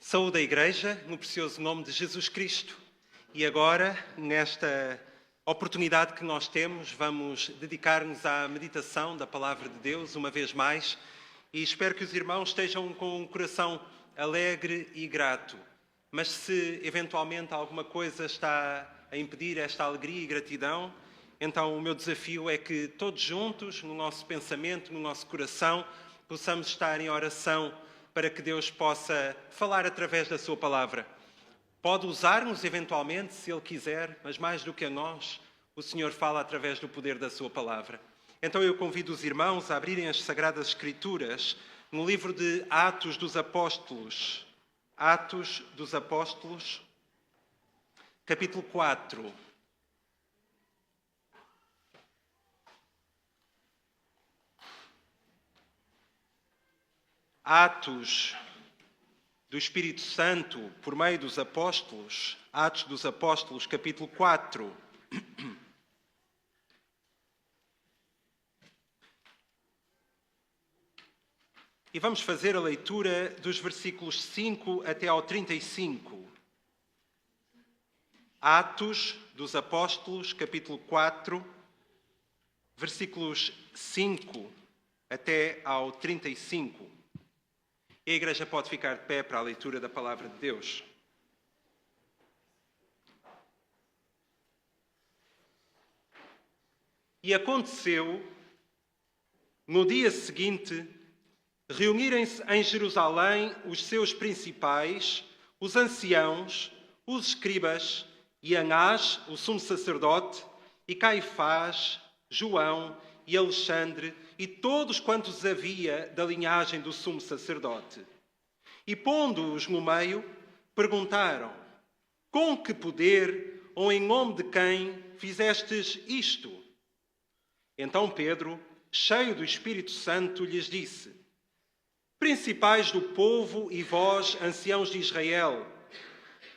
Saúde a Igreja, no precioso nome de Jesus Cristo. E agora, nesta oportunidade que nós temos, vamos dedicar-nos à meditação da Palavra de Deus, uma vez mais, e espero que os irmãos estejam com um coração alegre e grato. Mas se eventualmente alguma coisa está a impedir esta alegria e gratidão, então o meu desafio é que todos juntos, no nosso pensamento, no nosso coração, possamos estar em oração para que Deus possa falar através da sua palavra. Pode usar-nos eventualmente, se Ele quiser, mas mais do que a nós, o Senhor fala através do poder da sua palavra. Então eu convido os irmãos a abrirem as Sagradas Escrituras no livro de Atos dos Apóstolos. Atos dos Apóstolos, capítulo 4. Atos do Espírito Santo por meio dos Apóstolos, Atos dos Apóstolos, capítulo 4. E vamos fazer a leitura dos versículos 5 até ao 35. Atos dos Apóstolos, capítulo 4, versículos 5 até ao 35. E a Igreja pode ficar de pé para a leitura da Palavra de Deus. E aconteceu, no dia seguinte, reunirem-se em Jerusalém os seus principais, os anciãos, os escribas, e Anás, o sumo sacerdote, e Caifás, João e Alexandre, e todos quantos havia da linhagem do sumo sacerdote. E pondo-os no meio, perguntaram: com que poder ou em nome de quem fizestes isto? Então Pedro, cheio do Espírito Santo, lhes disse: principais do povo e vós, anciãos de Israel,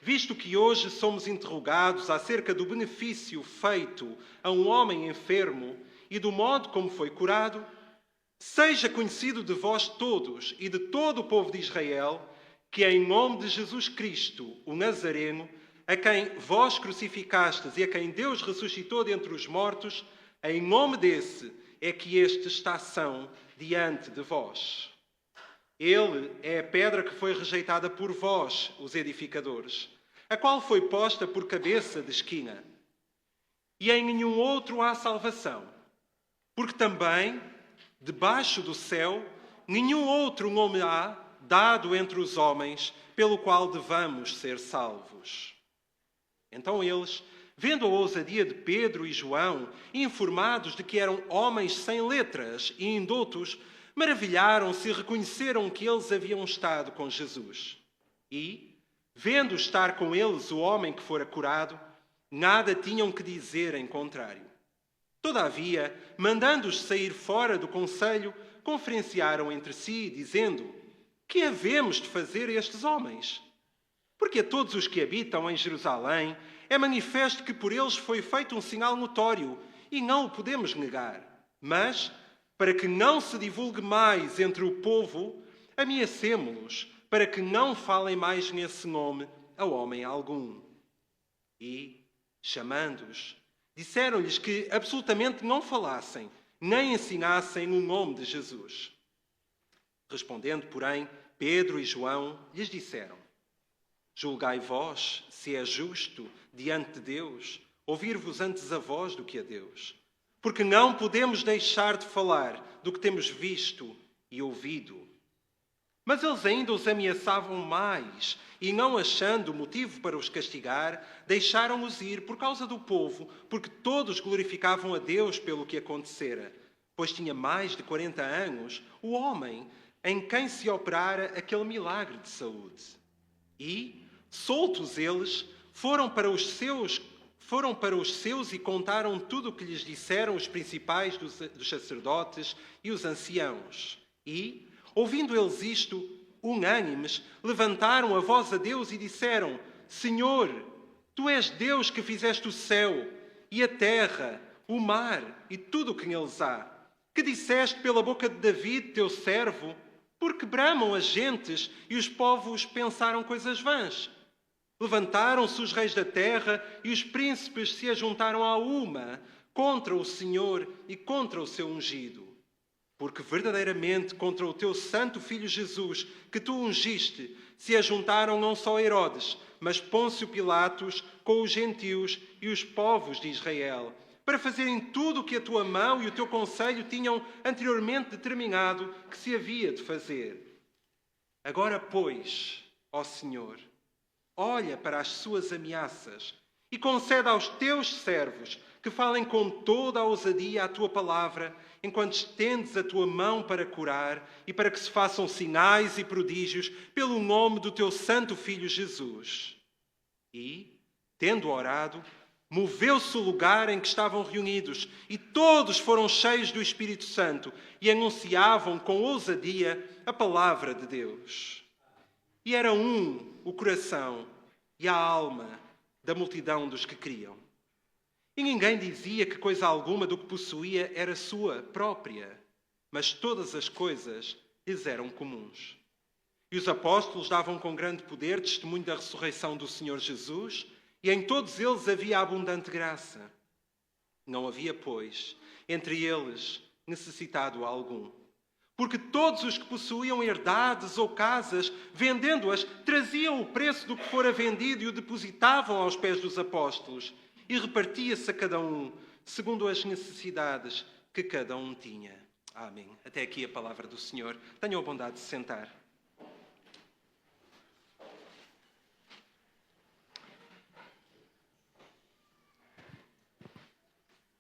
visto que hoje somos interrogados acerca do benefício feito a um homem enfermo e do modo como foi curado, seja conhecido de vós todos e de todo o povo de Israel que em nome de Jesus Cristo, o Nazareno, a quem vós crucificastes e a quem Deus ressuscitou dentre os mortos, em nome desse é que este está são diante de vós. Ele é a pedra que foi rejeitada por vós, os edificadores, a qual foi posta por cabeça de esquina. E em nenhum outro há salvação, porque também, debaixo do céu, nenhum outro nome há dado entre os homens, pelo qual devamos ser salvos. Então eles, vendo a ousadia de Pedro e João, informados de que eram homens sem letras e indoutos, maravilharam-se e reconheceram que eles haviam estado com Jesus. E, vendo estar com eles o homem que fora curado, nada tinham que dizer em contrário. Todavia, mandando-os sair fora do conselho, conferenciaram entre si, dizendo: que havemos de fazer a estes homens? Porque a todos os que habitam em Jerusalém é manifesto que por eles foi feito um sinal notório, e não o podemos negar. Mas, para que não se divulgue mais entre o povo, ameacemo-los, para que não falem mais nesse nome a homem algum. E, chamando-os, disseram-lhes que absolutamente não falassem, nem ensinassem o nome de Jesus. Respondendo, porém, Pedro e João lhes disseram: julgai vós se é justo diante de Deus ouvir-vos antes a vós do que a Deus. Porque não podemos deixar de falar do que temos visto e ouvido. Mas eles ainda os ameaçavam mais, e não achando motivo para os castigar, deixaram-os ir por causa do povo, porque todos glorificavam a Deus pelo que acontecera, pois tinha mais de 40 anos o homem em quem se operara aquele milagre de saúde. E, soltos eles, foram para os seus e contaram tudo o que lhes disseram os principais dos sacerdotes e os anciãos. E, ouvindo eles isto, unânimes, levantaram a voz a Deus e disseram: Senhor, Tu és Deus que fizeste o céu e a terra, o mar e tudo o que neles há, que disseste pela boca de David, teu servo: Porque bramam as gentes e os povos pensaram coisas vãs. Levantaram-se os reis da terra e os príncipes se ajuntaram a uma contra o Senhor e contra o seu ungido. Porque verdadeiramente contra o teu santo Filho Jesus, que tu ungiste, se ajuntaram não só Herodes, mas Pôncio Pilatos com os gentios e os povos de Israel, para fazerem tudo o que a tua mão e o teu conselho tinham anteriormente determinado que se havia de fazer. Agora, pois, ó Senhor, olha para as suas ameaças e concede aos teus servos que falem com toda a ousadia a tua palavra, enquanto estendes a tua mão para curar e para que se façam sinais e prodígios pelo nome do teu santo Filho Jesus. E, tendo orado, moveu-se o lugar em que estavam reunidos e todos foram cheios do Espírito Santo e anunciavam com ousadia a palavra de Deus. E era o coração e a alma da multidão dos que criam. E ninguém dizia que coisa alguma do que possuía era sua própria, mas todas as coisas lhes eram comuns. E os apóstolos davam com grande poder testemunho da ressurreição do Senhor Jesus, e em todos eles havia abundante graça. Não havia, pois, entre eles necessitado algum. Porque todos os que possuíam herdades ou casas, vendendo-as, traziam o preço do que fora vendido e o depositavam aos pés dos apóstolos. E repartia-se a cada um, segundo as necessidades que cada um tinha. Amém. Até aqui a palavra do Senhor. Tenham a bondade de se sentar.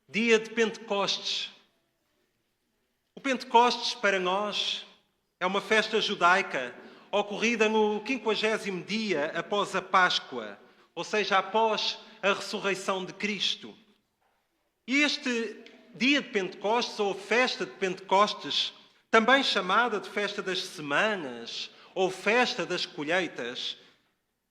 Dia de Pentecostes. O Pentecostes, para nós, é uma festa judaica ocorrida no 50º dia após a Páscoa, ou seja, após a ressurreição de Cristo. E este dia de Pentecostes, ou festa de Pentecostes, também chamada de festa das semanas, ou festa das colheitas,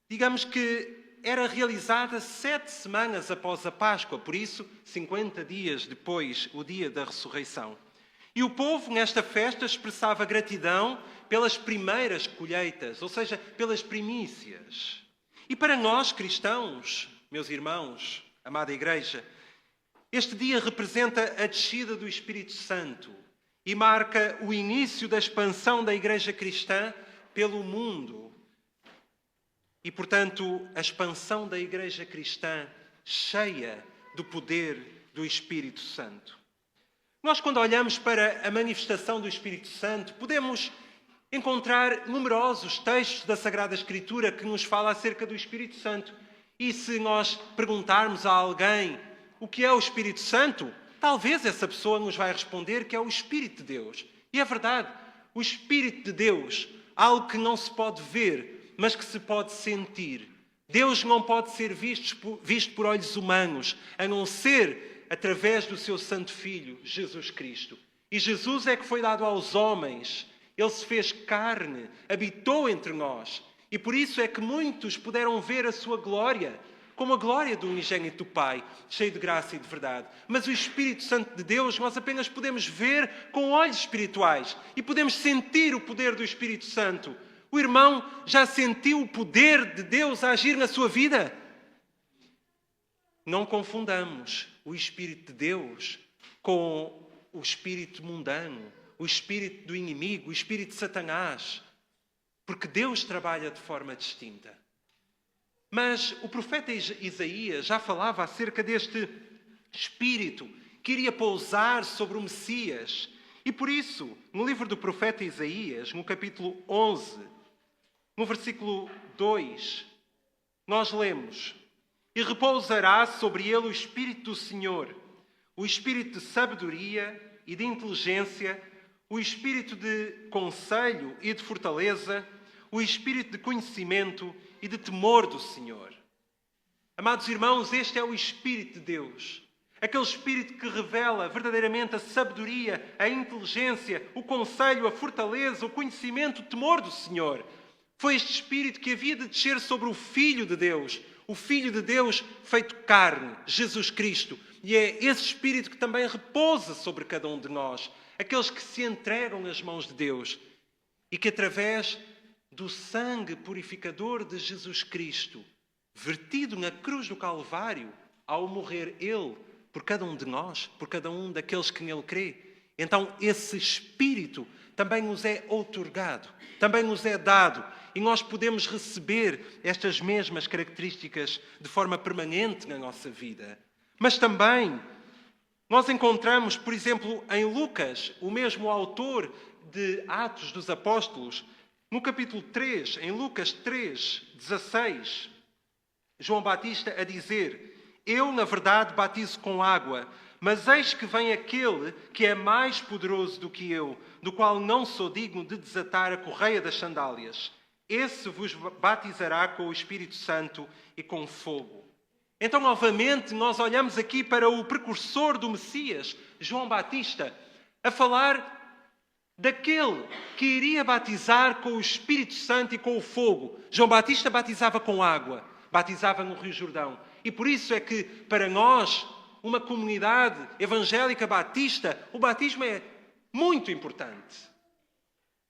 digamos que era realizada 7 semanas após a Páscoa, por isso 50 dias depois, o dia da ressurreição. E o povo, nesta festa, expressava gratidão pelas primeiras colheitas, ou seja, pelas primícias. E para nós, cristãos, meus irmãos, amada Igreja, este dia representa a descida do Espírito Santo e marca o início da expansão da Igreja cristã pelo mundo. E, portanto, a expansão da Igreja cristã cheia do poder do Espírito Santo. Nós, quando olhamos para a manifestação do Espírito Santo, podemos encontrar numerosos textos da Sagrada Escritura que nos falam acerca do Espírito Santo. E se nós perguntarmos a alguém o que é o Espírito Santo, talvez essa pessoa nos vai responder que é o Espírito de Deus. E é verdade, o Espírito de Deus, algo que não se pode ver, mas que se pode sentir. Deus não pode ser visto por olhos humanos, a não ser através do seu Santo Filho, Jesus Cristo. E Jesus é que foi dado aos homens. Ele se fez carne, habitou entre nós. E por isso é que muitos puderam ver a sua glória, como a glória do unigênito do Pai, cheio de graça e de verdade. Mas o Espírito Santo de Deus nós apenas podemos ver com olhos espirituais e podemos sentir o poder do Espírito Santo. O irmão já sentiu o poder de Deus a agir na sua vida? Não confundamos o Espírito de Deus com o espírito mundano, o espírito do inimigo, o espírito de Satanás, porque Deus trabalha de forma distinta. Mas o profeta Isaías já falava acerca deste espírito que iria pousar sobre o Messias. E por isso, no livro do profeta Isaías, no capítulo 11, no versículo 2, nós lemos: E repousará sobre ele o Espírito do Senhor, o Espírito de sabedoria e de inteligência, o Espírito de conselho e de fortaleza, o Espírito de conhecimento e de temor do Senhor. Amados irmãos, este é o Espírito de Deus. Aquele Espírito que revela verdadeiramente a sabedoria, a inteligência, o conselho, a fortaleza, o conhecimento, o temor do Senhor. Foi este Espírito que havia de descer sobre o Filho de Deus, o Filho de Deus feito carne, Jesus Cristo. E é esse Espírito que também repousa sobre cada um de nós, aqueles que se entregam nas mãos de Deus. e que através do sangue purificador de Jesus Cristo, vertido na cruz do Calvário, ao morrer Ele por cada um de nós, por cada um daqueles que nele crê, então esse Espírito também nos é outorgado, também nos é dado, e nós podemos receber estas mesmas características de forma permanente na nossa vida. Mas também nós encontramos, por exemplo, em Lucas, o mesmo autor de Atos dos Apóstolos, no capítulo 3, em Lucas 3, 16, João Batista a dizer: eu, na verdade, batizo com água, mas eis que vem aquele que é mais poderoso do que eu, do qual não sou digno de desatar a correia das sandálias. Esse vos batizará com o Espírito Santo e com fogo. Então, novamente, nós olhamos aqui para o precursor do Messias, João Batista, a falar daquele que iria batizar com o Espírito Santo e com o fogo. João Batista batizava com água, batizava no Rio Jordão. E por isso é que, para nós, uma comunidade evangélica batista, o batismo é muito importante.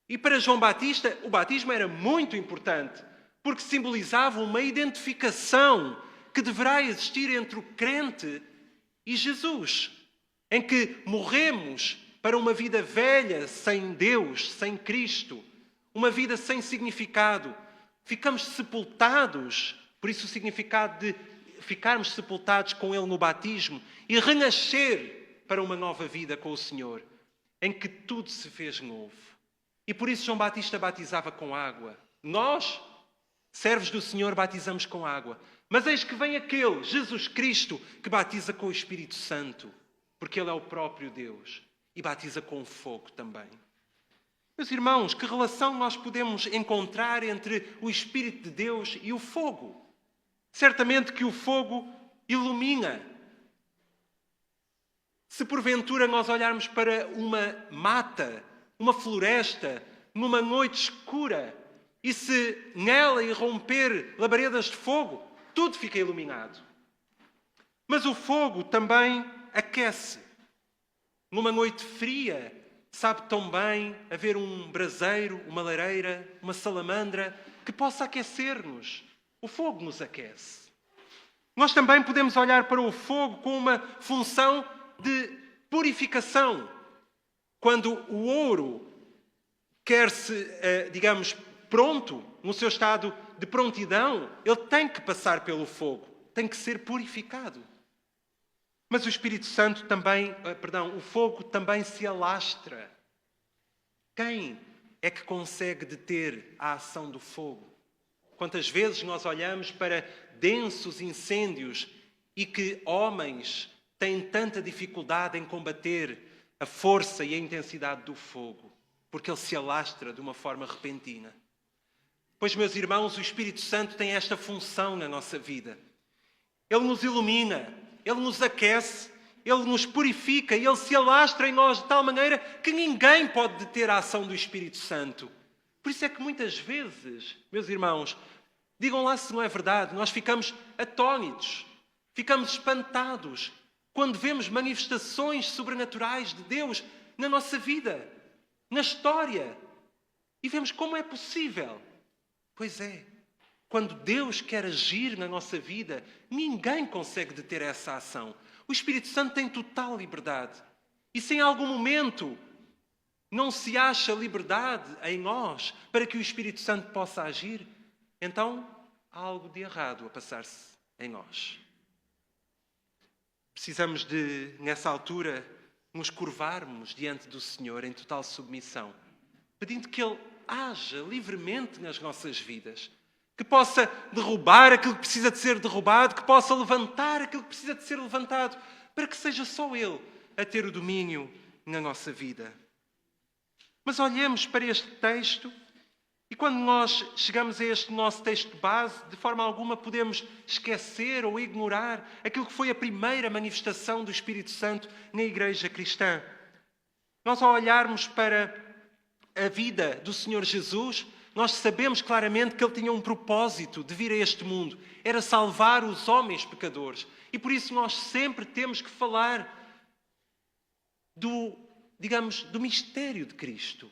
E para João Batista, o batismo era muito importante, porque simbolizava uma identificação que deverá existir entre o crente e Jesus, em que morremos para uma vida velha, sem Deus, sem Cristo, uma vida sem significado. Ficamos sepultados, por isso o significado de ficarmos sepultados com Ele no batismo e renascer para uma nova vida com o Senhor, em que tudo se fez novo. E por isso João Batista batizava com água. Nós, servos do Senhor, batizamos com água. Mas eis que vem aquele, Jesus Cristo, que batiza com o Espírito Santo, porque Ele é o próprio Deus, e batiza com fogo também. Meus irmãos, que relação nós podemos encontrar entre o Espírito de Deus e o fogo? Certamente que o fogo ilumina. Se porventura nós olharmos para uma mata, uma floresta, numa noite escura, e se nela irromper labaredas de fogo, tudo fica iluminado. Mas o fogo também aquece. Numa noite fria, sabe tão bem haver um braseiro, uma lareira, uma salamandra que possa aquecer-nos. O fogo nos aquece. Nós também podemos olhar para o fogo com uma função de purificação. Quando o ouro quer-se, digamos, pronto, no seu estado de prontidão, ele tem que passar pelo fogo, tem que ser purificado. Mas o Espírito Santo também, o fogo também se alastra. Quem é que consegue deter a ação do fogo? Quantas vezes nós olhamos para densos incêndios e que homens têm tanta dificuldade em combater a força e a intensidade do fogo, porque ele se alastra de uma forma repentina. Pois, meus irmãos, o Espírito Santo tem esta função na nossa vida. Ele nos ilumina, ele nos aquece, ele nos purifica e ele se alastra em nós de tal maneira que ninguém pode deter a ação do Espírito Santo. Por isso é que muitas vezes, meus irmãos, digam lá se não é verdade, nós ficamos atónitos, ficamos espantados quando vemos manifestações sobrenaturais de Deus na nossa vida, na história. E vemos como é possível. Pois é, quando Deus quer agir na nossa vida, ninguém consegue deter essa ação. O Espírito Santo tem total liberdade. E se em algum momento não se acha liberdade em nós para que o Espírito Santo possa agir, então há algo de errado a passar-se em nós. Precisamos de, nessa altura, nos curvarmos diante do Senhor em total submissão, pedindo que Ele haja livremente nas nossas vidas, que possa derrubar aquilo que precisa de ser derrubado, que possa levantar aquilo que precisa de ser levantado, para que seja só Ele a ter o domínio na nossa vida. Mas olhemos para este texto e quando nós chegamos a este nosso texto base, de forma alguma podemos esquecer ou ignorar aquilo que foi a primeira manifestação do Espírito Santo na Igreja cristã. Nós, ao olharmos para a vida do Senhor Jesus, nós sabemos claramente que Ele tinha um propósito de vir a este mundo. Era salvar os homens pecadores. E por isso nós sempre temos que falar do mistério de Cristo.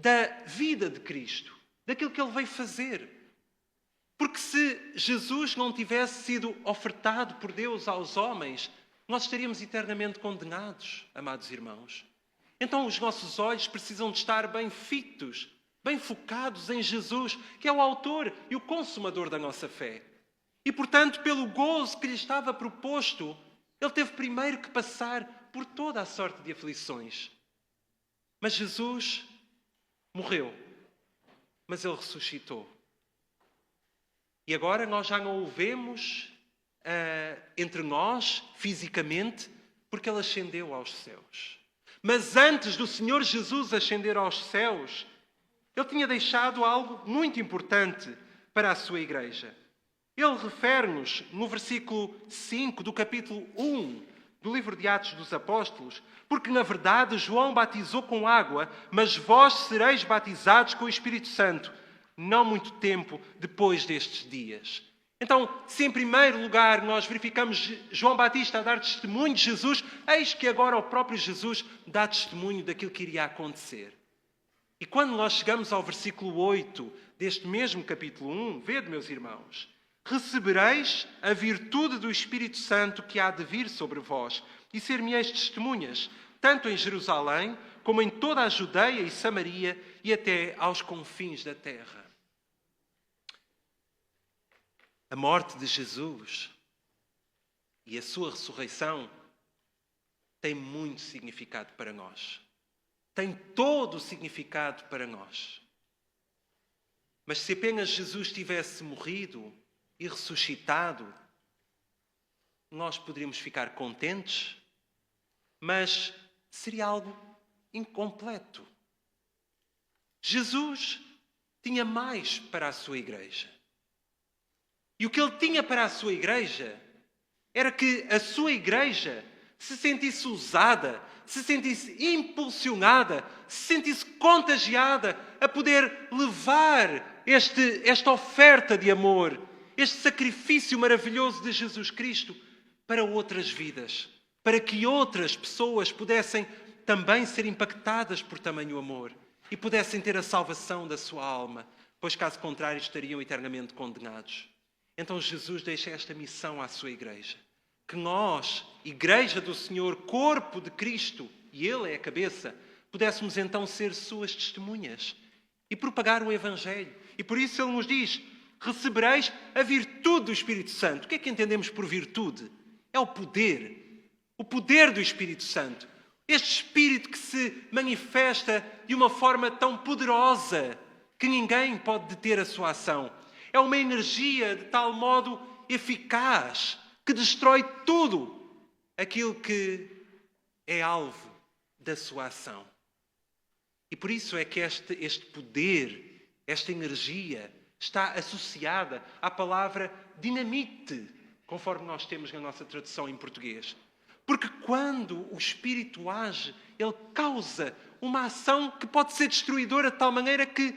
da vida de Cristo, daquilo que Ele veio fazer. Porque se Jesus não tivesse sido ofertado por Deus aos homens, nós estaríamos eternamente condenados, amados irmãos. Então os nossos olhos precisam de estar bem fitos, bem focados em Jesus, que é o autor e o consumador da nossa fé. E, portanto, pelo gozo que lhe estava proposto, ele teve primeiro que passar por toda a sorte de aflições. Mas Jesus morreu, mas ele ressuscitou. E agora nós já não o vemos entre nós, fisicamente, porque ele ascendeu aos céus. Mas antes do Senhor Jesus ascender aos céus, ele tinha deixado algo muito importante para a sua igreja. Ele refere-nos no versículo 5 do capítulo 1 do livro de Atos dos Apóstolos, porque na verdade João batizou com água, mas vós sereis batizados com o Espírito Santo, não muito tempo depois destes dias. Então, se em primeiro lugar nós verificamos João Batista a dar testemunho de Jesus, eis que agora o próprio Jesus dá testemunho daquilo que iria acontecer. E quando nós chegamos ao versículo 8 deste mesmo capítulo 1, vede, meus irmãos, recebereis a virtude do Espírito Santo que há de vir sobre vós e ser-me-eis testemunhas, tanto em Jerusalém como em toda a Judeia e Samaria e até aos confins da terra. A morte de Jesus e a sua ressurreição tem muito significado para nós. Tem todo o significado para nós. Mas se apenas Jesus tivesse morrido e ressuscitado, nós poderíamos ficar contentes, mas seria algo incompleto. Jesus tinha mais para a sua igreja. E o que ele tinha para a sua igreja era que a sua igreja se sentisse usada, se sentisse impulsionada, se sentisse contagiada a poder levar esta oferta de amor, este sacrifício maravilhoso de Jesus Cristo para outras vidas, para que outras pessoas pudessem também ser impactadas por tamanho amor e pudessem ter a salvação da sua alma, pois caso contrário estariam eternamente condenados. Então Jesus deixa esta missão à sua igreja. Que nós, Igreja do Senhor, corpo de Cristo, e Ele é a cabeça, pudéssemos então ser suas testemunhas e propagar o Evangelho. E por isso Ele nos diz, recebereis a virtude do Espírito Santo. O que é que entendemos por virtude? É o poder do Espírito Santo. Este Espírito que se manifesta de uma forma tão poderosa que ninguém pode deter a sua ação. É uma energia de tal modo eficaz que destrói tudo aquilo que é alvo da sua ação. E por isso é que este poder, esta energia, está associada à palavra dinamite, conforme nós temos na nossa tradução em português. Porque quando o Espírito age, ele causa uma ação que pode ser destruidora de tal maneira que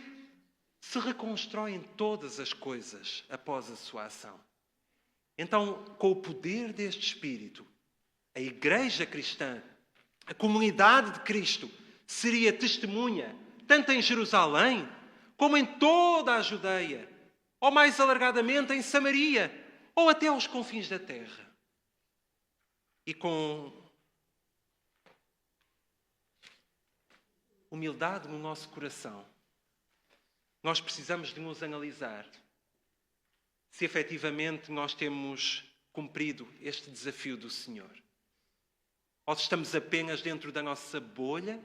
se reconstroem todas as coisas após a sua ação. Então, com o poder deste Espírito, a Igreja cristã, a comunidade de Cristo, seria testemunha, tanto em Jerusalém, como em toda a Judeia, ou mais alargadamente em Samaria, ou até aos confins da terra. E com humildade no nosso coração, nós precisamos de nos analisar se efetivamente nós temos cumprido este desafio do Senhor. Ou se estamos apenas dentro da nossa bolha,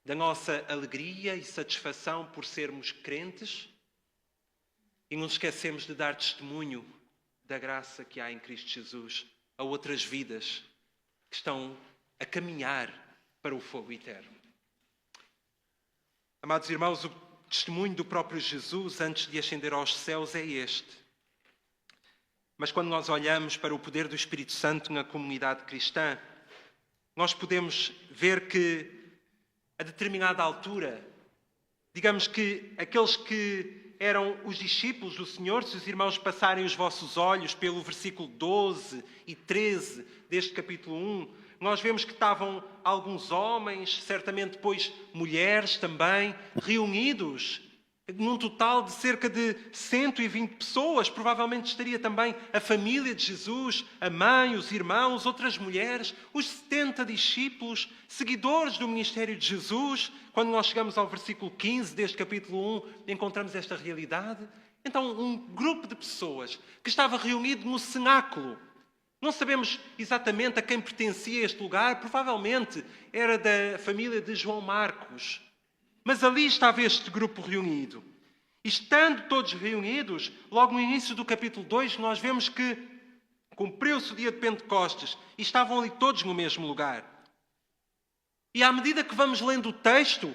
da nossa alegria e satisfação por sermos crentes e nos esquecemos de dar testemunho da graça que há em Cristo Jesus a outras vidas que estão a caminhar para o fogo eterno. Amados irmãos, o testemunho do próprio Jesus antes de ascender aos céus é este. Mas quando nós olhamos para o poder do Espírito Santo na comunidade cristã, nós podemos ver que a determinada altura, digamos que aqueles que eram os discípulos do Senhor, se os irmãos passarem os vossos olhos pelo versículo 12 e 13 deste capítulo 1, nós vemos que estavam alguns homens, certamente depois mulheres também, reunidos num total de cerca de 120 pessoas. Provavelmente estaria também a família de Jesus, a mãe, os irmãos, outras mulheres, os 70 discípulos, seguidores do ministério de Jesus. Quando nós chegamos ao versículo 15 deste capítulo 1, encontramos esta realidade. Então, um grupo de pessoas que estava reunido no cenáculo. Não sabemos exatamente a quem pertencia este lugar, provavelmente era da família de João Marcos. Mas ali estava este grupo reunido. E estando todos reunidos, logo no início do capítulo 2, nós vemos que cumpriu-se o dia de Pentecostes e estavam ali todos no mesmo lugar. E à medida que vamos lendo o texto,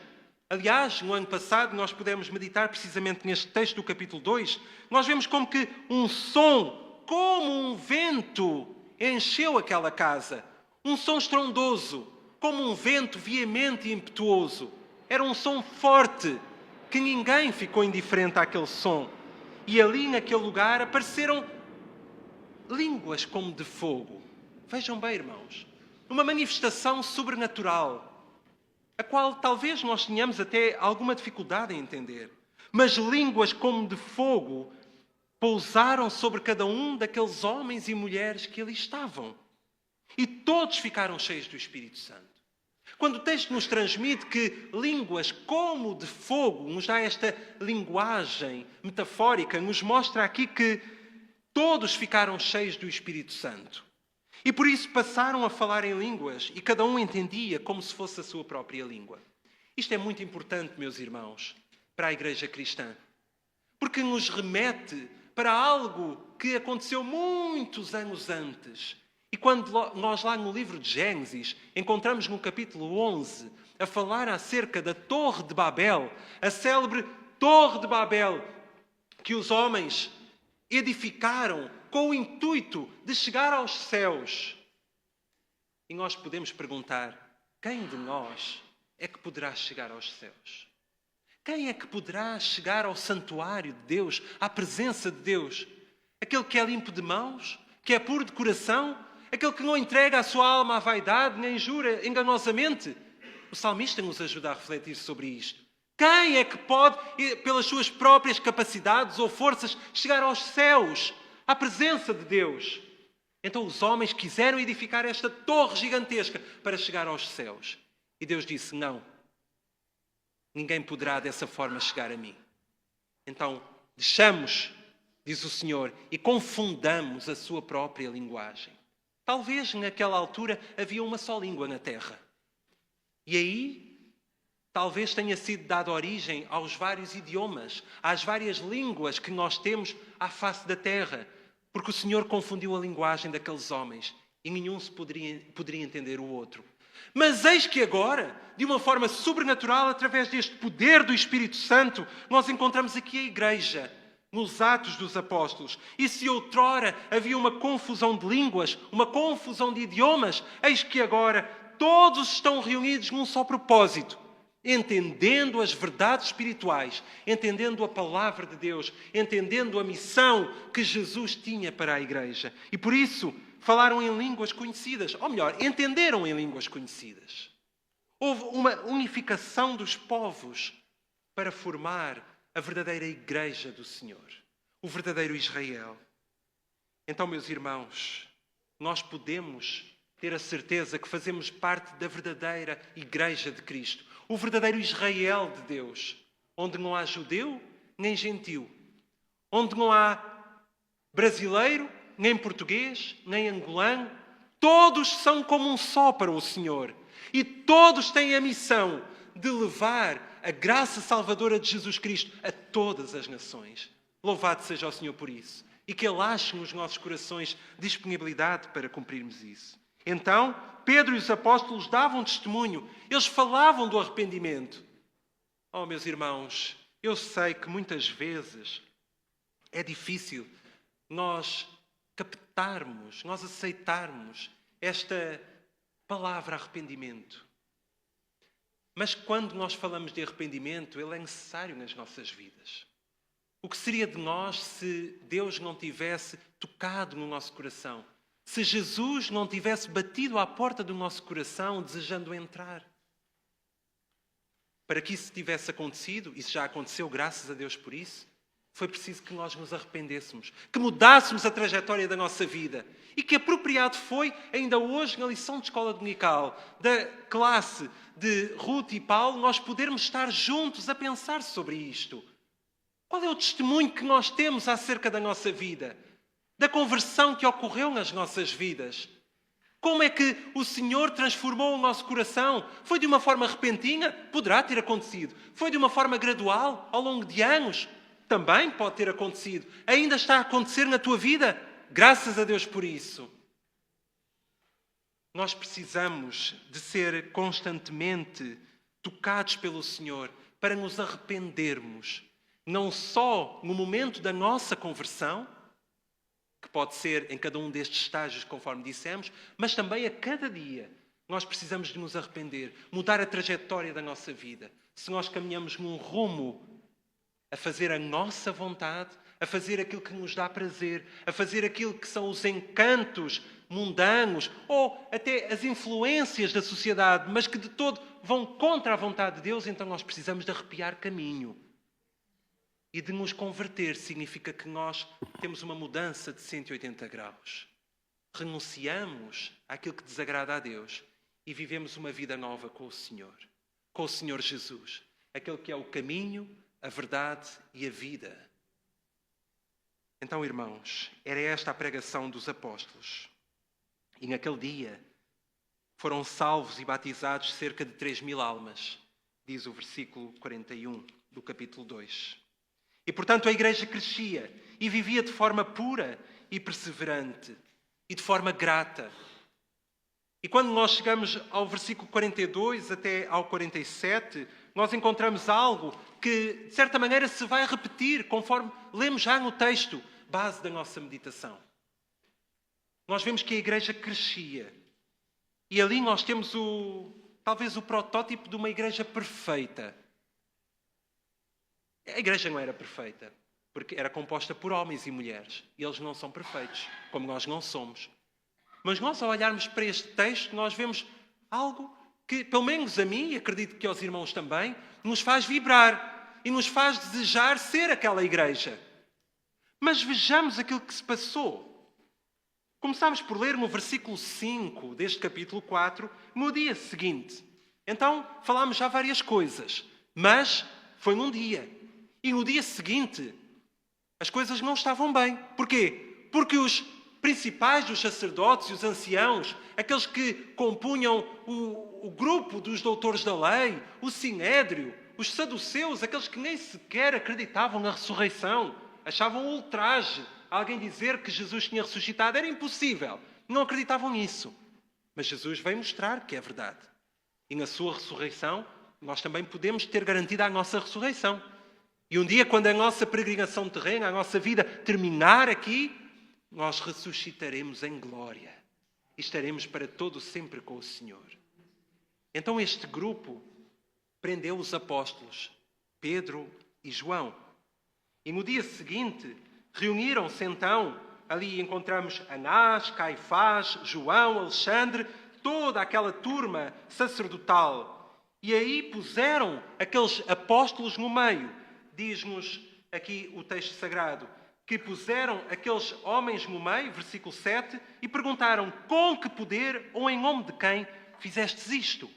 aliás, no ano passado nós pudemos meditar precisamente neste texto do capítulo 2, nós vemos como que um som, como um vento, encheu aquela casa. Um som estrondoso, como um vento veemente e impetuoso. Era um som forte, que ninguém ficou indiferente àquele som. E ali, naquele lugar, apareceram línguas como de fogo. Vejam bem, irmãos, uma manifestação sobrenatural, a qual talvez nós tenhamos até alguma dificuldade em entender. Mas línguas como de fogo pousaram sobre cada um daqueles homens e mulheres que ali estavam. E todos ficaram cheios do Espírito Santo. Quando o texto nos transmite que línguas como de fogo, nos dá esta linguagem metafórica, nos mostra aqui que todos ficaram cheios do Espírito Santo. E por isso passaram a falar em línguas e cada um entendia como se fosse a sua própria língua. Isto é muito importante, meus irmãos, para a Igreja cristã. Porque nos remete para algo que aconteceu muitos anos antes. E quando nós lá no livro de Gênesis encontramos no capítulo 11 a falar acerca da Torre de Babel, a célebre Torre de Babel, que os homens edificaram com o intuito de chegar aos céus. E nós podemos perguntar, quem de nós é que poderá chegar aos céus? Quem é que poderá chegar ao santuário de Deus, à presença de Deus? Aquele que é limpo de mãos, que é puro de coração, aquele que não entrega a sua alma à vaidade, nem jura enganosamente. O salmista nos ajuda a refletir sobre isto. Quem é que pode, pelas suas próprias capacidades ou forças, chegar aos céus, à presença de Deus? Então os homens quiseram edificar esta torre gigantesca para chegar aos céus. E Deus disse, não. Ninguém poderá dessa forma chegar a mim. Então, deixamos, diz o Senhor, e confundamos a sua própria linguagem. Talvez naquela altura havia uma só língua na terra. E aí, talvez tenha sido dada origem aos vários idiomas, às várias línguas que nós temos à face da terra, porque o Senhor confundiu a linguagem daqueles homens e nenhum se poderia entender o outro. Mas eis que agora, de uma forma sobrenatural, através deste poder do Espírito Santo, nós encontramos aqui a Igreja, nos Atos dos Apóstolos. E se outrora havia uma confusão de línguas, uma confusão de idiomas, eis que agora todos estão reunidos num só propósito, entendendo as verdades espirituais, entendendo a palavra de Deus, entendendo a missão que Jesus tinha para a Igreja. E por isso falaram em línguas conhecidas, ou melhor, entenderam em línguas conhecidas. Houve uma unificação dos povos para formar a verdadeira Igreja do Senhor, o verdadeiro Israel. Então, meus irmãos, nós podemos ter a certeza que fazemos parte da verdadeira Igreja de Cristo, o verdadeiro Israel de Deus, onde não há judeu nem gentil, onde não há brasileiro, nem português, nem angolano, todos são como um só para o Senhor e todos têm a missão de levar a graça salvadora de Jesus Cristo a todas as nações. Louvado seja o Senhor por isso. E que Ele ache nos nossos corações disponibilidade para cumprirmos isso. Então, Pedro e os apóstolos davam testemunho. Eles falavam do arrependimento. Oh, meus irmãos, eu sei que muitas vezes é difícil nós captarmos, nós aceitarmos esta palavra arrependimento. Mas quando nós falamos de arrependimento, ele é necessário nas nossas vidas. O que seria de nós se Deus não tivesse tocado no nosso coração? se Jesus não tivesse batido à porta do nosso coração desejando entrar. Para que isso tivesse acontecido, isso já aconteceu, graças a Deus por isso, foi preciso que nós nos arrependêssemos, que mudássemos a trajetória da nossa vida. E que apropriado foi, ainda hoje, na lição de escola dominical da classe de Ruth e Paulo, nós podermos estar juntos a pensar sobre isto. Qual é o testemunho que nós temos acerca da nossa vida? Da conversão que ocorreu nas nossas vidas? Como é que o Senhor transformou o nosso coração? Foi de uma forma repentina? Poderá ter acontecido. Foi de uma forma gradual, ao longo de anos? Também pode ter acontecido. Ainda está a acontecer na tua vida? Graças a Deus por isso. Nós precisamos de ser constantemente tocados pelo Senhor para nos arrependermos. Não só no momento da nossa conversão, que pode ser em cada um destes estágios, conforme dissemos, mas também a cada dia. Nós precisamos de nos arrepender, mudar a trajetória da nossa vida. Se nós caminhamos num rumo a fazer a nossa vontade, a fazer aquilo que nos dá prazer, a fazer aquilo que são os encantos mundanos ou até as influências da sociedade, mas que de todo vão contra a vontade de Deus, então nós precisamos de arrepiar caminho. E de nos converter significa que nós temos uma mudança de 180 graus. Renunciamos àquilo que desagrada a Deus e vivemos uma vida nova com o Senhor Jesus, aquele que é o caminho, a verdade e a vida. Então, irmãos, era esta a pregação dos apóstolos. E naquele dia foram salvos e batizados cerca de 3.000 almas, diz o versículo 41 do capítulo 2. E, portanto, a igreja crescia e vivia de forma pura e perseverante e de forma grata. E quando nós chegamos ao versículo 42 até ao 47, nós encontramos algo que, de certa maneira, se vai repetir conforme lemos já no texto, base da nossa meditação. Nós vemos que a igreja crescia. E ali nós temos talvez o protótipo de uma igreja perfeita. A igreja não era perfeita, porque era composta por homens e mulheres. E eles não são perfeitos, como nós não somos. Mas nós, ao olharmos para este texto, nós vemos algo que, pelo menos a mim, e acredito que aos irmãos também, nos faz vibrar e nos faz desejar ser aquela igreja. Mas vejamos aquilo que se passou. Começámos por ler no versículo 5 deste capítulo 4, no dia seguinte. Então, falámos já várias coisas, mas foi num dia. E no dia seguinte, as coisas não estavam bem. Porquê? Porque os principais, os sacerdotes e os anciãos, aqueles que compunham o grupo dos doutores da lei, o sinédrio, os saduceus, aqueles que nem sequer acreditavam na ressurreição, achavam ultraje alguém dizer que Jesus tinha ressuscitado. Era impossível. Não acreditavam nisso. Mas Jesus veio mostrar que é verdade. E na sua ressurreição, nós também podemos ter garantida a nossa ressurreição. E um dia, quando a nossa peregrinação terrena, a nossa vida terminar aqui, nós ressuscitaremos em glória. E estaremos para todo sempre com o Senhor. Então este grupo prendeu os apóstolos, Pedro e João. E no dia seguinte, reuniram-se então, ali encontramos Anás, Caifás, João, Alexandre, toda aquela turma sacerdotal. E aí puseram aqueles apóstolos no meio. Diz-nos aqui o texto sagrado, que puseram aqueles homens no meio, versículo 7, e perguntaram: com que poder ou em nome de quem fizestes isto?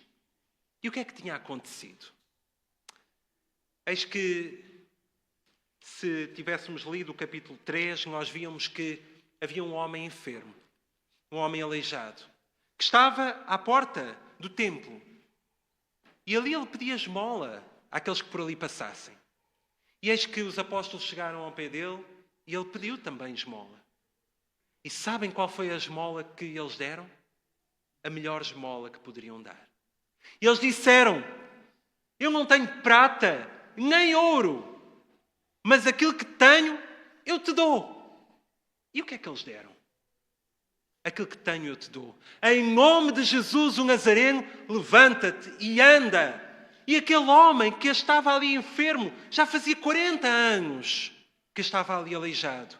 E o que é que tinha acontecido? Eis que, se tivéssemos lido o capítulo 3, nós víamos que havia um homem enfermo, um homem aleijado, que estava à porta do templo. E ali ele pedia esmola àqueles que por ali passassem. E eis que os apóstolos chegaram ao pé dele e ele pediu também esmola. E sabem qual foi a esmola que eles deram? A melhor esmola que poderiam dar. E eles disseram: eu não tenho prata nem ouro, mas aquilo que tenho eu te dou. E o que é que eles deram? Aquilo que tenho eu te dou. Em nome de Jesus o Nazareno, levanta-te e anda. E aquele homem que estava ali enfermo, já fazia 40 anos que estava ali aleijado,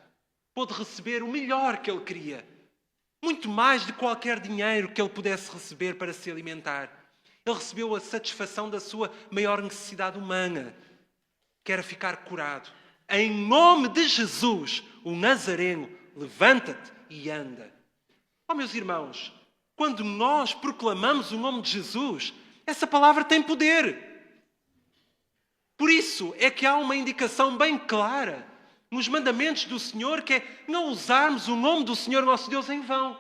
pôde receber o melhor que ele queria. muito mais de qualquer dinheiro que ele pudesse receber para se alimentar. Ele recebeu a satisfação da sua maior necessidade humana, que era ficar curado. Em nome de Jesus, o Nazareno, levanta-te e anda. Oh, meus irmãos, quando nós proclamamos o nome de Jesus, essa palavra tem poder. Por isso é que há uma indicação bem clara nos mandamentos do Senhor, que é não usarmos o nome do Senhor nosso Deus em vão.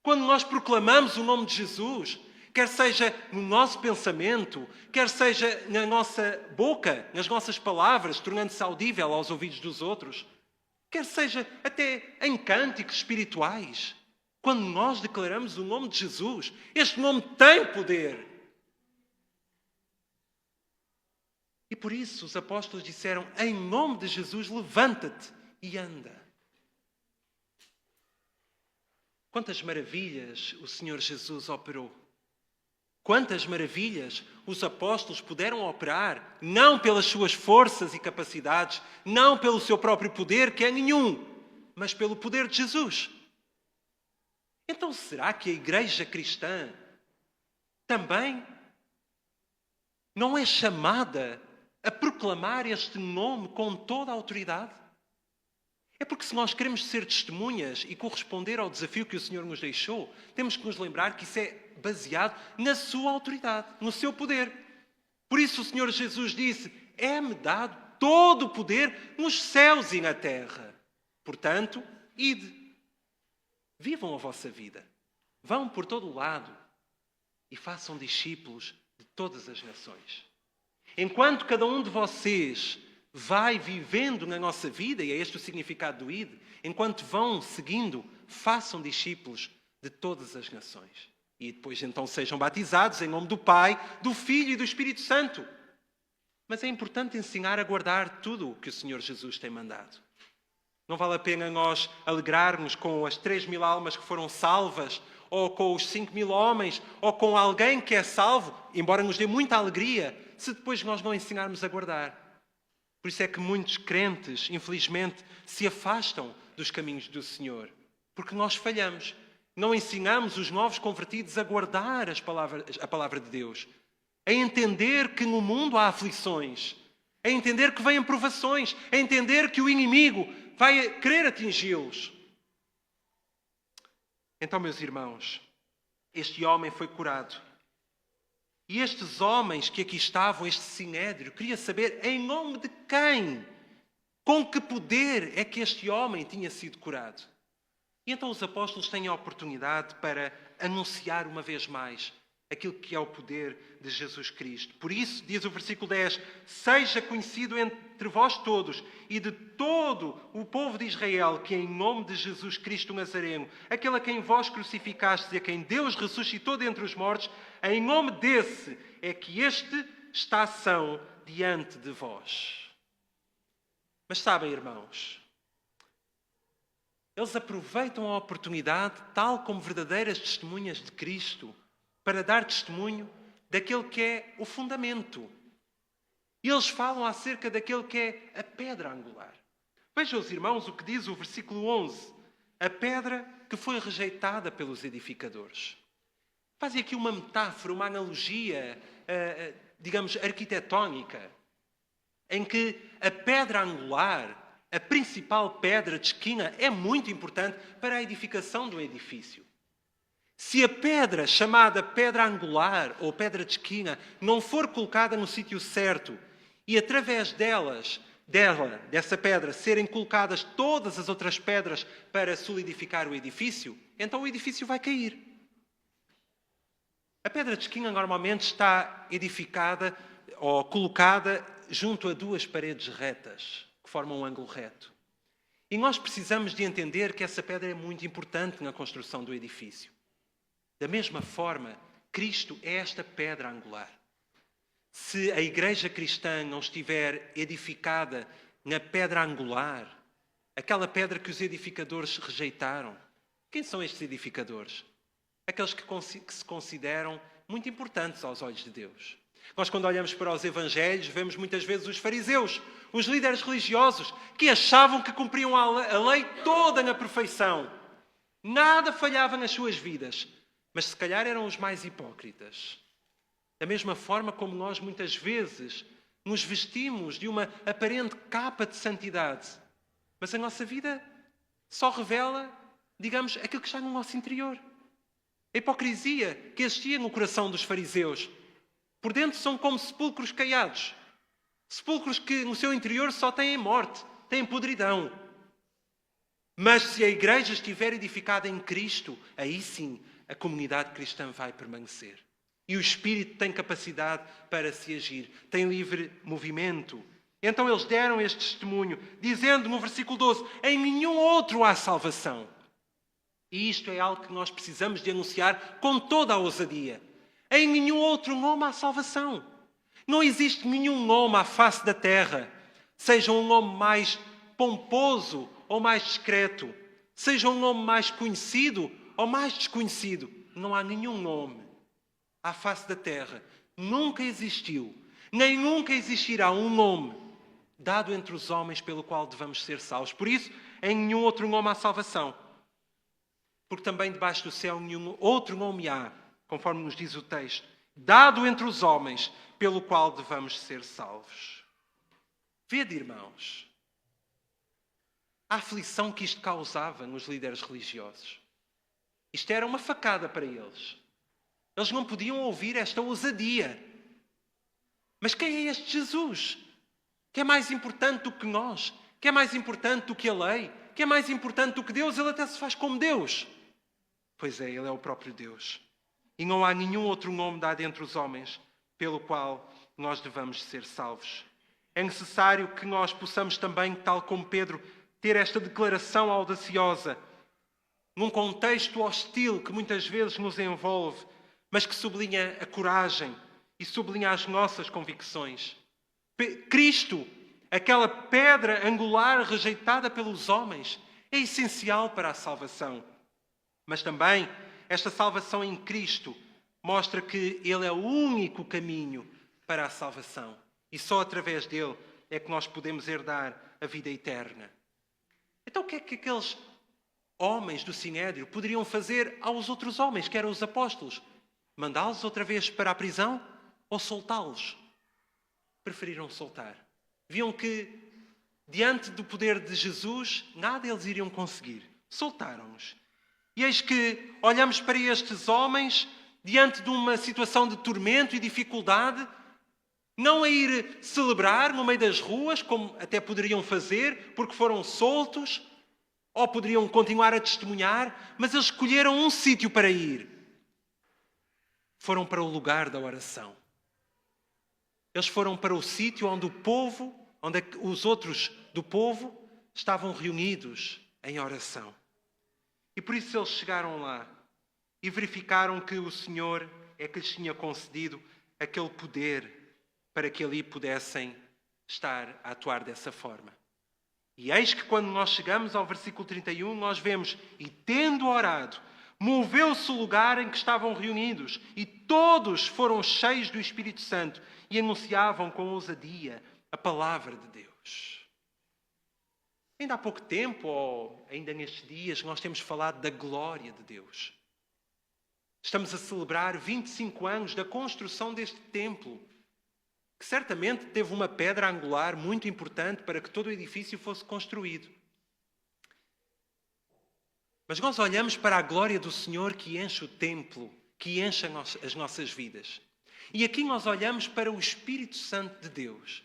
Quando nós proclamamos o nome de Jesus, quer seja no nosso pensamento, quer seja na nossa boca, nas nossas palavras, tornando-se audível aos ouvidos dos outros, quer seja até em cânticos espirituais, quando nós declaramos o nome de Jesus, este nome tem poder. E por isso os apóstolos disseram, em nome de Jesus, levanta-te e anda. Quantas maravilhas o Senhor Jesus operou. Quantas maravilhas os apóstolos puderam operar, não pelas suas forças e capacidades, não pelo seu próprio poder, que é nenhum, mas pelo poder de Jesus. Então será que a Igreja cristã também não é chamada a proclamar este nome com toda a autoridade? É porque se nós queremos ser testemunhas e corresponder ao desafio que o Senhor nos deixou, temos que nos lembrar que isso é baseado na sua autoridade, no seu poder. Por isso o Senhor Jesus disse, é-me dado todo o poder nos céus e na terra. Portanto, ide. Vivam a vossa vida. Vão por todo o lado e façam discípulos de todas as nações. Enquanto cada um de vocês vai vivendo na nossa vida, e é este o significado do ID, enquanto vão seguindo, façam discípulos de todas as nações. E depois então sejam batizados em nome do Pai, do Filho e do Espírito Santo. Mas é importante ensinar a guardar tudo o que o Senhor Jesus tem mandado. Não vale a pena nós alegrarmos com as 3.000 almas que foram salvas, ou com os 5.000 homens, ou com alguém que é salvo, embora nos dê muita alegria, se depois nós não ensinarmos a guardar. Por isso é que muitos crentes, infelizmente, se afastam dos caminhos do Senhor, porque nós falhamos. Não ensinamos os novos convertidos a guardar a palavra de Deus, a entender que no mundo há aflições, a entender que vêm provações, a entender que o inimigo vai querer atingi-los. Então, meus irmãos, este homem foi curado. E estes homens que aqui estavam, este sinédrio, queria saber em nome de quem, com que poder é que este homem tinha sido curado. E então os apóstolos têm a oportunidade para anunciar uma vez mais aquilo que é o poder de Jesus Cristo. Por isso, diz o versículo 10, seja conhecido entre vós todos e de todo o povo de Israel que em nome de Jesus Cristo Nazareno, aquele a quem vós crucificastes e a quem Deus ressuscitou dentre os mortos, em nome desse é que este está são diante de vós. Mas sabem, irmãos, eles aproveitam a oportunidade, tal como verdadeiras testemunhas de Cristo, para dar testemunho daquele que é o fundamento. E eles falam acerca daquele que é a pedra angular. Vejam os irmãos o que diz o versículo 11. A pedra que foi rejeitada pelos edificadores. Fazem aqui uma metáfora, uma analogia, digamos, arquitetónica, em que a pedra angular, a principal pedra de esquina, é muito importante para a edificação do edifício. Se a pedra chamada pedra angular ou pedra de esquina não for colocada no sítio certo e através dessa pedra, serem colocadas todas as outras pedras para solidificar o edifício, então o edifício vai cair. A pedra de esquina normalmente está edificada ou colocada junto a duas paredes retas, que formam um ângulo reto. E nós precisamos de entender que essa pedra é muito importante na construção do edifício. Da mesma forma, Cristo é esta pedra angular. Se a igreja cristã não estiver edificada na pedra angular, aquela pedra que os edificadores rejeitaram, quem são estes edificadores? Aqueles que se consideram muito importantes aos olhos de Deus. Nós, quando olhamos para os evangelhos, vemos muitas vezes os fariseus, os líderes religiosos, que achavam que cumpriam a lei toda na perfeição. Nada falhava nas suas vidas, mas se calhar eram os mais hipócritas. Da mesma forma como nós muitas vezes nos vestimos de uma aparente capa de santidade, mas a nossa vida só revela, digamos, aquilo que está no nosso interior. A hipocrisia que existia no coração dos fariseus. Por dentro são como sepulcros caiados. Sepulcros que no seu interior só têm morte, têm podridão. Mas se a igreja estiver edificada em Cristo, aí sim a comunidade cristã vai permanecer. E o Espírito tem capacidade para se agir, tem livre movimento. Então eles deram este testemunho, dizendo no versículo 12, em nenhum outro há salvação. E isto é algo que nós precisamos de anunciar com toda a ousadia. Em nenhum outro nome há salvação. Não existe nenhum nome à face da terra, seja um nome mais pomposo ou mais discreto, seja um nome mais conhecido ou mais desconhecido. Não há nenhum nome à face da terra. Nunca existiu, nem nunca existirá um nome dado entre os homens pelo qual devamos ser salvos. Por isso, em nenhum outro nome há salvação. Porque também debaixo do céu nenhum outro nome há, conforme nos diz o texto, dado entre os homens pelo qual devamos ser salvos. Vede, irmãos, a aflição que isto causava nos líderes religiosos. Isto era uma facada para eles. Eles não podiam ouvir esta ousadia. Mas quem é este Jesus? Que é mais importante do que nós? Que é mais importante do que a lei? Que é mais importante do que Deus? Ele até se faz como Deus. Pois é, Ele é o próprio Deus. E não há nenhum outro nome dado entre os homens pelo qual nós devamos ser salvos. É necessário que nós possamos também, tal como Pedro, ter esta declaração audaciosa num contexto hostil que muitas vezes nos envolve, mas que sublinha a coragem e sublinha as nossas convicções. Cristo, aquela pedra angular rejeitada pelos homens, é essencial para a salvação. Mas também esta salvação em Cristo mostra que Ele é o único caminho para a salvação. E só através dele é que nós podemos herdar a vida eterna. Então o que é que aqueles homens do Sinédrio poderiam fazer aos outros homens, que eram os apóstolos? Mandá-los outra vez para a prisão ou soltá-los? Preferiram soltar. Viam que, diante do poder de Jesus, nada eles iriam conseguir. Soltaram-os. E eis que olhamos para estes homens, diante de uma situação de tormento e dificuldade, não a ir celebrar no meio das ruas, como até poderiam fazer, porque foram soltos, ou poderiam continuar a testemunhar, mas eles escolheram um sítio para ir. Foram para o lugar da oração. Eles foram para o sítio onde o povo, onde os outros do povo estavam reunidos em oração. E por isso eles chegaram lá e verificaram que o Senhor é que lhes tinha concedido aquele poder para que ali pudessem estar a atuar dessa forma. E eis que quando nós chegamos ao versículo 31, nós vemos, e tendo orado, moveu-se o lugar em que estavam reunidos, e todos foram cheios do Espírito Santo e anunciavam com ousadia a palavra de Deus. Ainda há pouco tempo, ou ainda nestes dias, nós temos falado da glória de Deus. Estamos a celebrar 25 anos da construção deste templo, que certamente teve uma pedra angular muito importante para que todo o edifício fosse construído. Mas nós olhamos para a glória do Senhor que enche o templo, que enche as nossas vidas. E aqui nós olhamos para o Espírito Santo de Deus,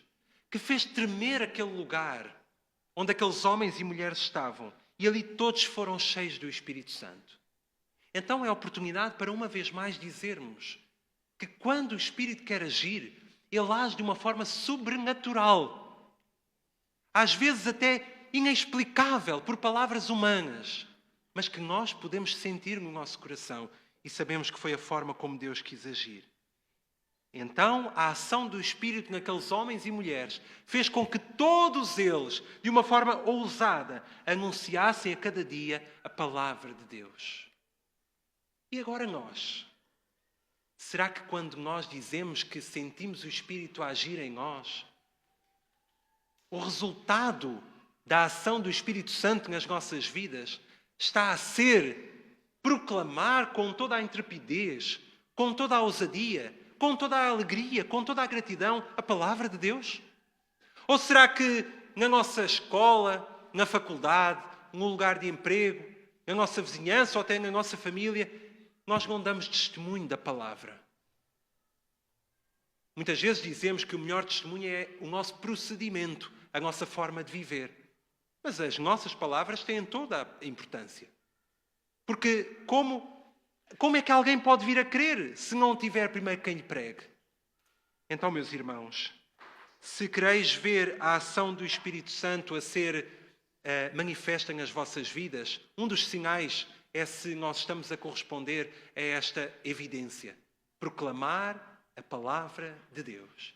que fez tremer aquele lugar onde aqueles homens e mulheres estavam. E ali todos foram cheios do Espírito Santo. Então é a oportunidade para uma vez mais dizermos que quando o Espírito quer agir, Ele age de uma forma sobrenatural. Às vezes até inexplicável por palavras humanas, mas que nós podemos sentir no nosso coração e sabemos que foi a forma como Deus quis agir. Então, a ação do Espírito naqueles homens e mulheres fez com que todos eles, de uma forma ousada, anunciassem a cada dia a palavra de Deus. E agora nós? Será que quando nós dizemos que sentimos o Espírito a agir em nós, o resultado da ação do Espírito Santo nas nossas vidas está a ser proclamar com toda a intrepidez, com toda a ousadia, com toda a alegria, com toda a gratidão, a palavra de Deus? Ou será que na nossa escola, na faculdade, no lugar de emprego, na nossa vizinhança ou até na nossa família, nós não damos testemunho da palavra? Muitas vezes dizemos que o melhor testemunho é o nosso procedimento, a nossa forma de viver. Mas as nossas palavras têm toda a importância. Porque como é que alguém pode vir a crer se não tiver primeiro quem lhe pregue? Então, meus irmãos, se quereis ver a ação do Espírito Santo a ser manifesta nas vossas vidas, um dos sinais é se nós estamos a corresponder a esta evidência. Proclamar a palavra de Deus.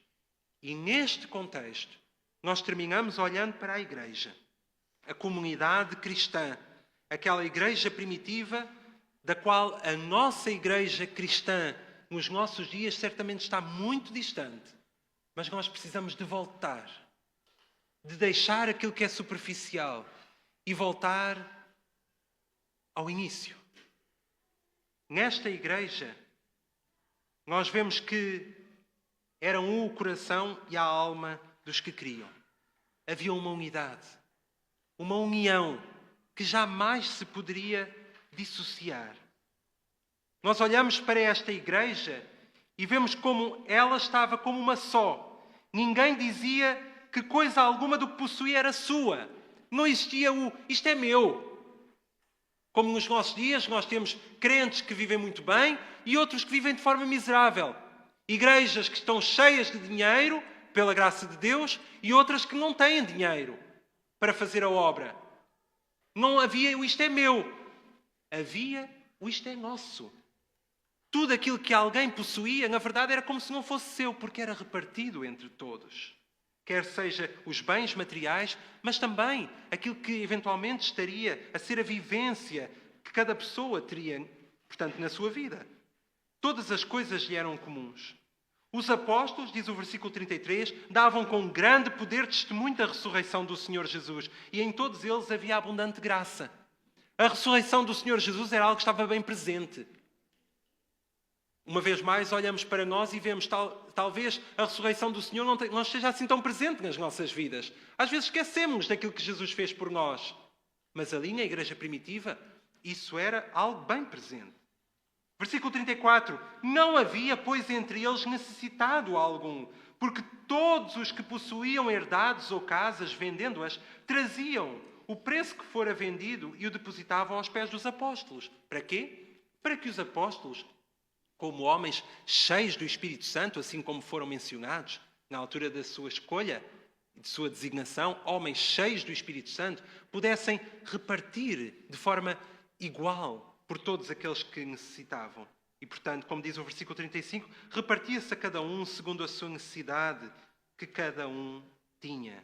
E neste contexto, nós terminamos olhando para a igreja, a comunidade cristã, aquela igreja primitiva da qual a nossa igreja cristã nos nossos dias certamente está muito distante. Mas nós precisamos de voltar, de deixar aquilo que é superficial e voltar ao início. Nesta igreja, nós vemos que eram o coração e a alma dos que criam. Havia uma unidade, uma união que jamais se poderia dissociar. Nós olhamos para esta igreja e vemos como ela estava como uma só. Ninguém dizia que coisa alguma do que possuía era sua. Não existia isto é meu. Como nos nossos dias nós temos crentes que vivem muito bem e outros que vivem de forma miserável. Igrejas que estão cheias de dinheiro, pela graça de Deus, e outras que não têm dinheiro para fazer a obra. Não havia o isto é meu. Havia o isto é nosso. Tudo aquilo que alguém possuía, na verdade, era como se não fosse seu, porque era repartido entre todos. Quer seja os bens materiais, mas também aquilo que eventualmente estaria a ser a vivência que cada pessoa teria, portanto, na sua vida. Todas as coisas lhe eram comuns. Os apóstolos, diz o versículo 33, davam com grande poder testemunho da ressurreição do Senhor Jesus. E em todos eles havia abundante graça. A ressurreição do Senhor Jesus era algo que estava bem presente. Uma vez mais, olhamos para nós e vemos talvez a ressurreição do Senhor não esteja assim tão presente nas nossas vidas. Às vezes esquecemos daquilo que Jesus fez por nós. Mas ali na igreja primitiva, isso era algo bem presente. Versículo 34. Não havia, pois, entre eles necessitado algum, porque todos os que possuíam herdades ou casas, vendendo-as, traziam o preço que fora vendido e o depositavam aos pés dos apóstolos. Para quê? Para que os apóstolos, como homens cheios do Espírito Santo, assim como foram mencionados na altura da sua escolha e de sua designação, homens cheios do Espírito Santo, pudessem repartir de forma igual por todos aqueles que necessitavam. E, portanto, como diz o versículo 35, repartia-se a cada um segundo a sua necessidade que cada um tinha.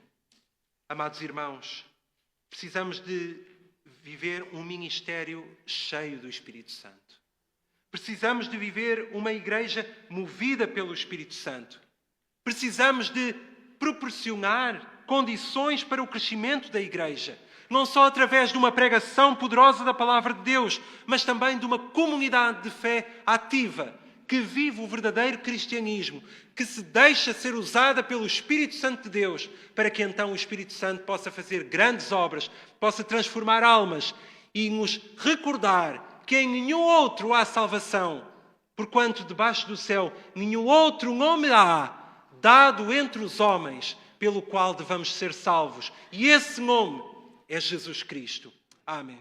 Amados irmãos, precisamos de viver um ministério cheio do Espírito Santo. Precisamos de viver uma igreja movida pelo Espírito Santo. Precisamos de proporcionar condições para o crescimento da igreja. Não só através de uma pregação poderosa da palavra de Deus, mas também de uma comunidade de fé ativa, que vive o verdadeiro cristianismo, que se deixa ser usada pelo Espírito Santo de Deus, para que então o Espírito Santo possa fazer grandes obras, possa transformar almas e nos recordar que em nenhum outro há salvação, porquanto debaixo do céu nenhum outro nome há, dado entre os homens, pelo qual devamos ser salvos. E esse nome é Jesus Cristo. Amém.